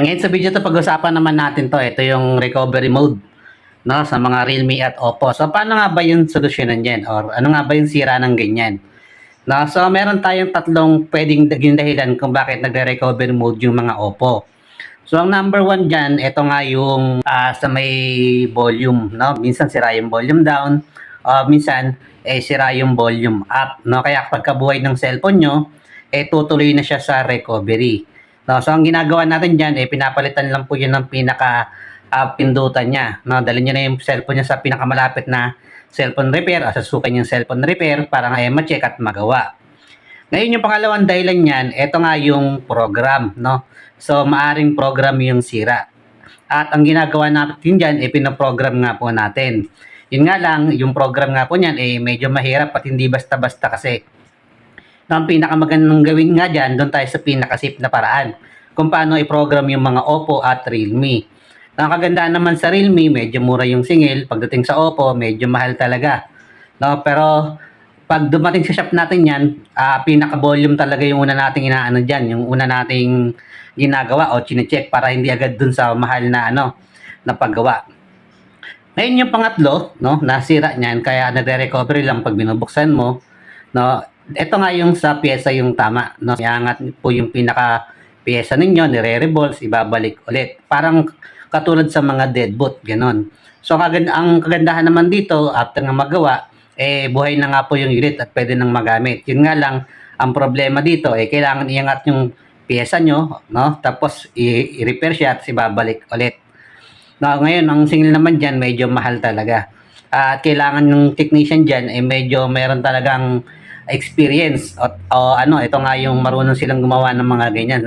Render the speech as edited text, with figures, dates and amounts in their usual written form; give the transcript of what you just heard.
Ngayon sa video 'to pag-usapan naman natin 'to, ito yung recovery mode, 'no, sa mga Realme at Oppo. So paano nga ba yung solusyonan niyan or ano nga ba yung sira ng ganyan? 'No, so meron tayong tatlong puwedeng naging dahilan kung bakit nagre-recovery mode yung mga Oppo. So ang number one diyan, ito nga yung, sa may volume, 'no, minsan sira yung volume down, minsan, sira yung volume up, 'no. Kaya pagkabuhay ng cellphone niyo, tutuloy na siya sa recovery. No, so ang ginagawa natin diyan, pinapalitan lang po 'yun ng pinaka, pindutan niya, 'no. Dalhin niyo na yung cellphone niya sa pinakamalapit na cellphone repair, sasukan yung cellphone repair para nga, ma-check at magawa. Ngayon yung pangalawang dahilan niyan, eto nga yung program, 'no. So maaring program yung sira. At ang ginagawa natin diyan, pino-program nga po natin. Yun nga lang, yung program nga po niyan, medyo mahirap at hindi basta-basta kasi. Ang pinakamagandang gawin nga diyan, doon tayo sa pinaka-safe na paraan kung paano i-program yung mga Oppo at Realme. Ang kagandahan naman sa Realme, medyo mura yung singil. Pagdating sa Oppo, medyo mahal talaga. No, pero pag dumating sa shop natin yan, pinaka-volume talaga yung una nating inaano diyan, yung una nating ginagawa o chine-check para hindi agad dun sa mahal na ano, na paggawa. Ngayon yung pangatlo, no, nasira niyan kaya nagre-recovery lang pag binubuksan mo, no. Ito nga yung sa piyesa yung tama, no. Iangat po yung pinaka piyesa ninyo, nire-revolve, ibabalik ulit. Parang katulad sa mga deadbolt, ganon. So ang kagandahan naman dito, after nga magawa, buhay na nga po yung unit at pwede nang magamit. Yun nga lang, ang problema dito, kailangan iangat yung piyesa nyo, no? Tapos i-repair siya at ibabalik ulit. No, ngayon, ang singil naman dyan, medyo mahal talaga. At kailangan ng technician dyan, medyo meron talagang experience. O ano, ito nga yung marunong silang gumawa ng mga ganyan.